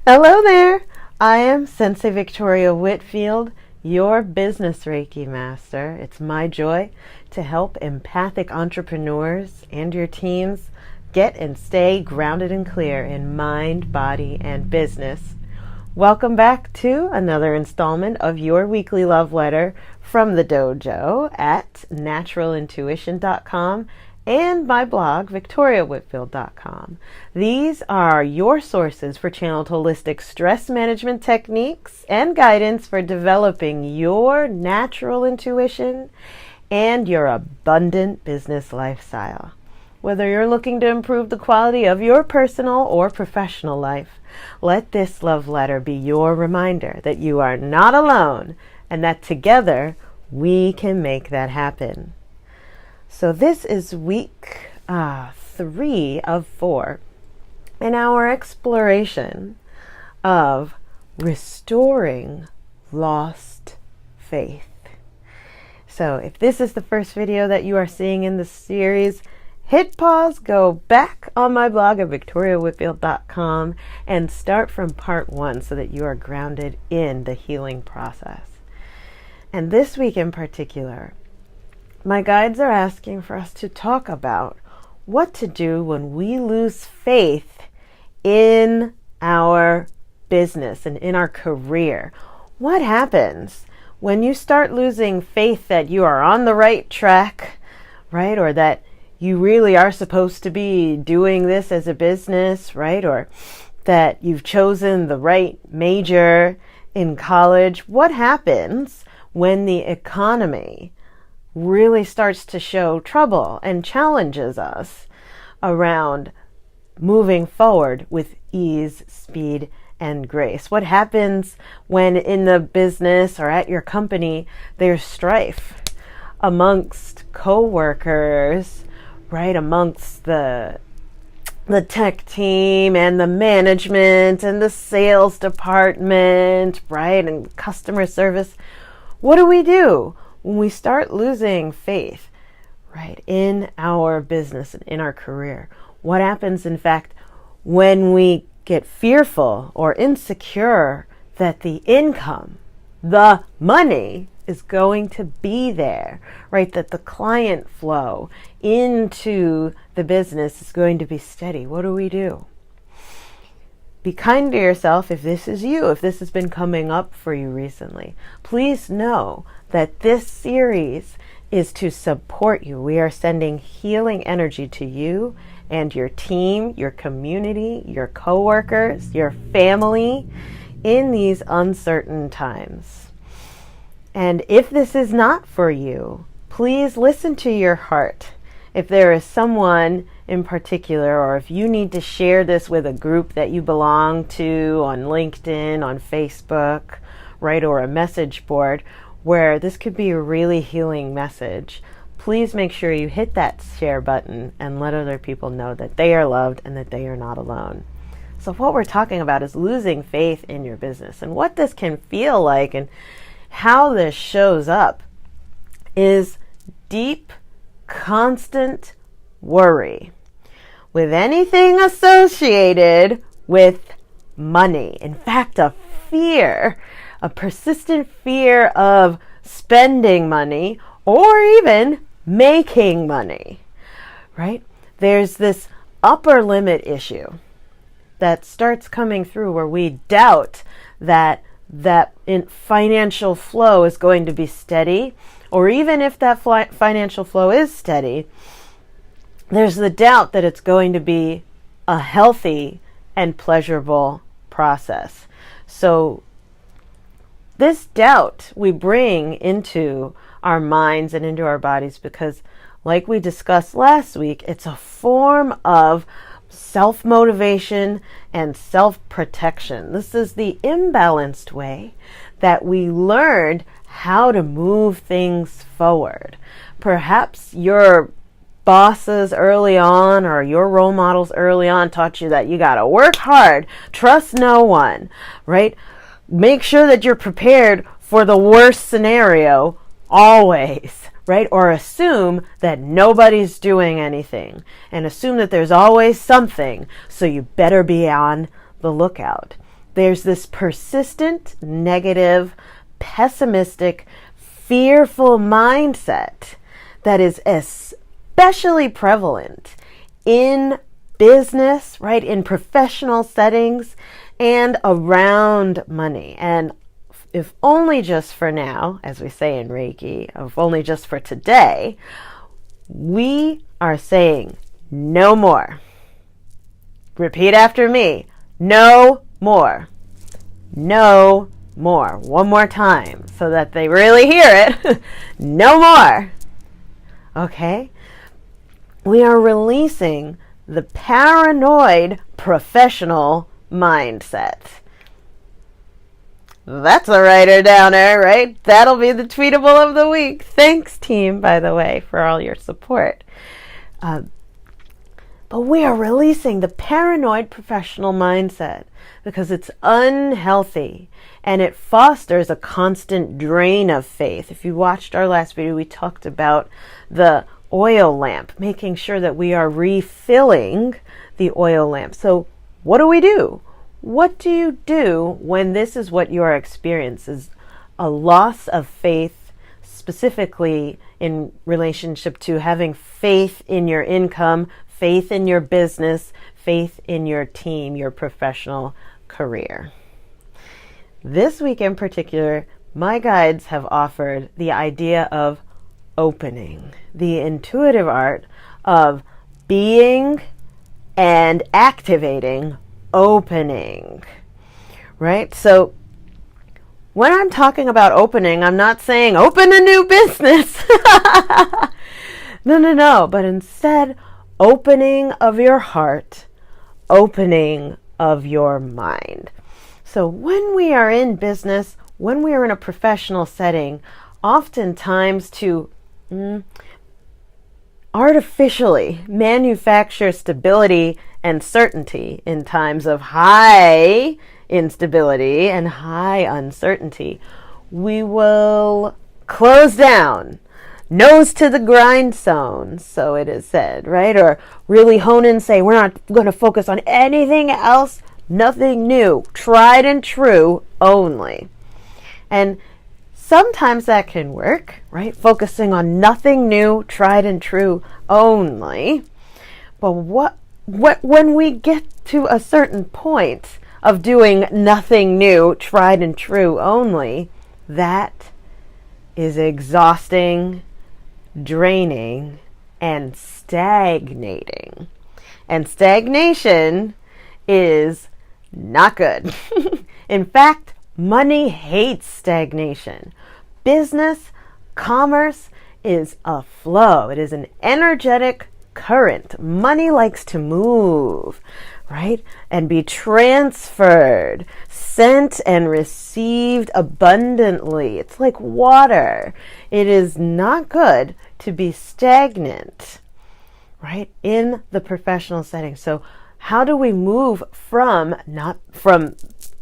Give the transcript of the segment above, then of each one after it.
Hello there. I am Sensei Victoria Whitfield, your business Reiki master. It's my joy to help empathic entrepreneurs and your teams get and stay grounded and clear in mind, body, and business. Welcome back to another installment of your weekly love letter from the dojo at naturalintuition.com and my blog, victoriawhitfield.com. These are your sources for channeled holistic stress management techniques and guidance for developing your natural intuition and your abundant business lifestyle. Whether you're looking to improve the quality of your personal or professional life, let this love letter be your reminder that you are not alone and that together we can make that happen. So this is week 3 of 4 in our exploration of restoring lost faith. So if this is the first video that you are seeing in the series, hit pause, go back on my blog at victoriawhitfield.com and start from part 1 so that you are grounded in the healing process. And this week in particular, my guides are asking for us to talk about what to do when we lose faith in our business and in our career. What happens when you start losing faith that you are on the right track, right? Or that you really are supposed to be doing this as a business, right? Or that you've chosen the right major in college. What happens when the economy really starts to show trouble and challenges us around moving forward with ease, speed, and grace? What happens when in the business or at your company there's strife amongst coworkers, right? Amongst the tech team and the management and the sales department, right? And customer service. What do we do when we start losing faith, right, in our business and in our career? What happens, in fact, when we get fearful or insecure that the income, the money, is going to be there, right? That the client flow into the business is going to be steady. What do we do? Be kind to yourself if this is you, if this has been coming up for you recently. Please know that this series is to support you. We are sending healing energy to you and your team, your community, your coworkers, your family in these uncertain times. And if this is not for you, please listen to your heart. If there is someone in particular, or if you need to share this with a group that you belong to on LinkedIn, on Facebook, right, or a message board where this could be a really healing message, please make sure you hit that share button and let other people know that they are loved and that they are not alone. So what we're talking about is losing faith in your business, and what this can feel like and how this shows up is deep, constant worry with anything associated with money. In fact, a fear, a persistent fear of spending money or even making money, right? There's this upper limit issue that starts coming through where we doubt that financial flow is going to be steady, or even if that financial flow is steady, there's the doubt that it's going to be a healthy and pleasurable process. So this doubt we bring into our minds and into our bodies because, like we discussed last week, it's a form of self-motivation and self-protection. This is the imbalanced way that we learned how to move things forward. Perhaps your bosses early on or your role models early on taught you that you got to work hard, trust no one, right? Make sure that you're prepared for the worst scenario always, right? Or assume that nobody's doing anything and assume that there's always something, so you better be on the lookout. there's this persistent, negative, pessimistic, fearful mindset that is especially prevalent in business, right, in professional settings and around money. And if only just for now, as we say in Reiki, if only just for today, we are saying no more. Repeat after me. No more. No more. One more time so that they really hear it. No more. Okay? We are releasing the paranoid professional mindset. That's a writer downer, right? That'll be the tweetable of the week. Thanks, team, by the way, for all your support. But we are releasing the paranoid professional mindset because it's unhealthy and it fosters a constant drain of faith. If you watched our last video, we talked about the oil lamp, making sure that we are refilling the oil lamp. So what do? What do you do when this is what your experience is? A loss of faith, specifically in relationship to having faith in your income, faith in your business, faith in your team, your professional career. This week in particular, my guides have offered the idea of opening, the intuitive art of being and activating opening, right? So when I'm talking about opening, I'm not saying open a new business. No. But instead, opening of your heart, opening of your mind. So when we are in business, when we are in a professional setting, oftentimes to artificially manufacture stability and certainty in times of high instability and high uncertainty, we will close down, nose to the grindstone, so it is said, right? Or really hone in and say, we're not going to focus on anything else, nothing new, tried and true only. And sometimes that can work, right? Focusing on nothing new, tried and true only. But when we get to a certain point of doing nothing new, tried and true only, that is exhausting, draining, and stagnating. And stagnation is not good. In fact, money hates stagnation. Business, commerce is a flow. It is an energetic current. Money likes to move, right? And be transferred, sent and received abundantly. It's like water. It is not good to be stagnant, right? In the professional setting. So how do we move from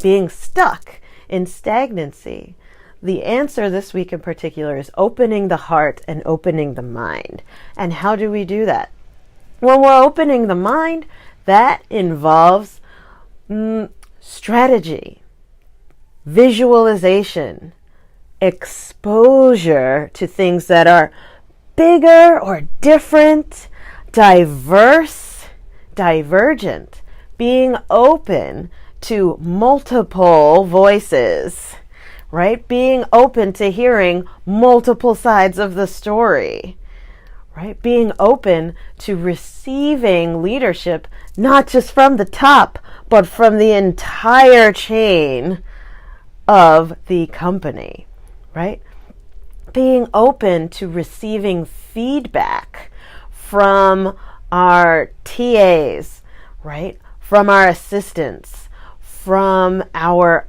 being stuck in stagnancy? The answer this week in particular is opening the heart and opening the mind. And how do we do that? When we're opening the mind, that involves strategy, visualization, exposure to things that are bigger or different, diverse, divergent, being open to multiple voices, right? Being open to hearing multiple sides of the story, right? Being open to receiving leadership, not just from the top, but from the entire chain of the company, right? Being open to receiving feedback from our TAs, right? From our assistants, from our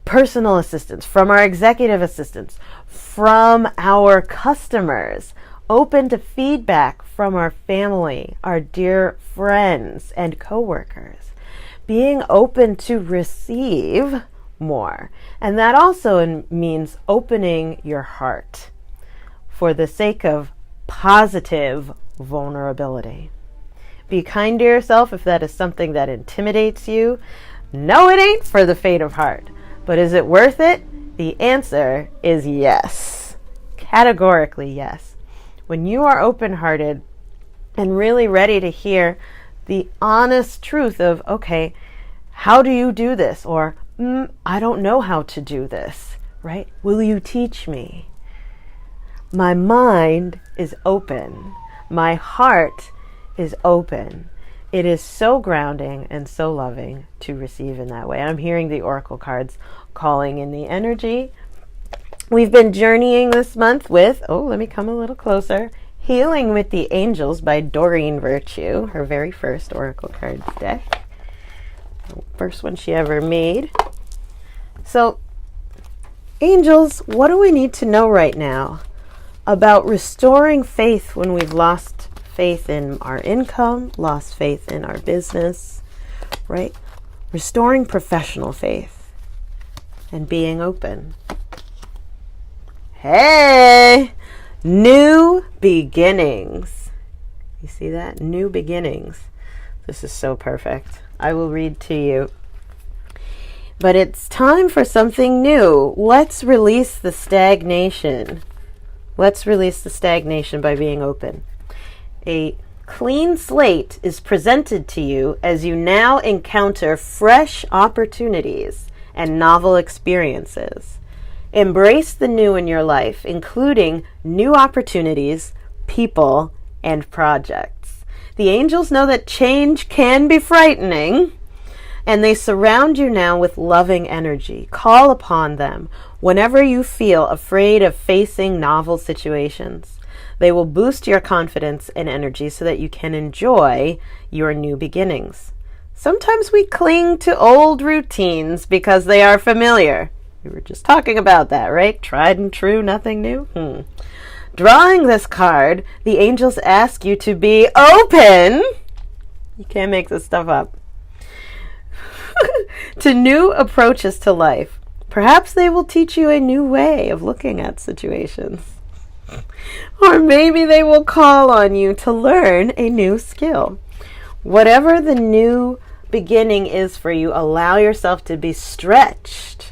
personal assistants, from our executive assistants, from our customers, open to feedback from our family, our dear friends and coworkers, being open to receive more. And that also means opening your heart for the sake of positive vulnerability. Be kind to yourself if that is something that intimidates you. No, it ain't for the faint of heart. But is it worth it? The answer is yes. Categorically yes. When you are open-hearted and really ready to hear the honest truth of, okay, how do you do this? Or, I don't know how to do this, right? Will you teach me? My mind is open. My heart is open. It is so grounding and so loving to receive in that way. I'm hearing the oracle cards calling in the energy. We've been journeying this month with, let me come a little closer, Healing with the Angels by Doreen Virtue, her very first oracle cards deck. First one she ever made. So, angels, what do we need to know right now about restoring faith when we've lost faith in our income, lost faith in our business, right? Restoring professional faith and being open. Hey! New beginnings. You see that? New beginnings. This is so perfect. I will read to you. But it's time for something new. Let's release the stagnation. Let's release the stagnation by being open. A clean slate is presented to you as you now encounter fresh opportunities and novel experiences. Embrace the new in your life, including new opportunities, people, and projects. The angels know that change can be frightening, and they surround you now with loving energy. Call upon them whenever you feel afraid of facing novel situations. They will boost your confidence and energy so that you can enjoy your new beginnings. Sometimes we cling to old routines because they are familiar. We were just talking about that, right? Tried and true, nothing new. Drawing this card, the angels ask you to be open. You can't make this stuff up. To new approaches to life. Perhaps they will teach you a new way of looking at situations. Or maybe they will call on you to learn a new skill. Whatever the new beginning is for you, allow yourself to be stretched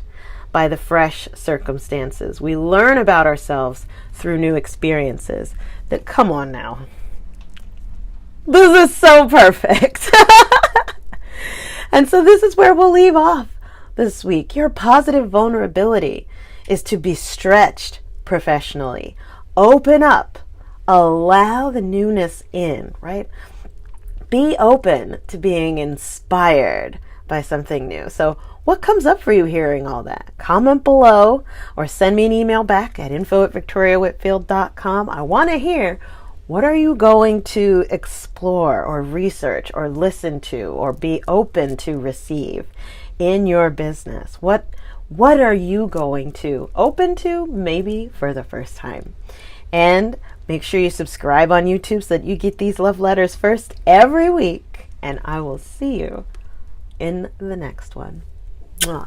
by the fresh circumstances. We learn about ourselves through new experiences. That, come on now. This is so perfect. And so this is where we'll leave off this week. Your positive vulnerability is to be stretched professionally. Open up. Allow the newness in, right? Be open to being inspired by something new. So what comes up for you hearing all that? Comment below or send me an email back at info@victoriawhitfield.com. I want to hear, what are you going to explore or research or listen to or be open to receive in your business? What are you going to open to, maybe for the first time? And make sure you subscribe on YouTube so that you get these love letters first every week. And I will see you in the next one. Mwah.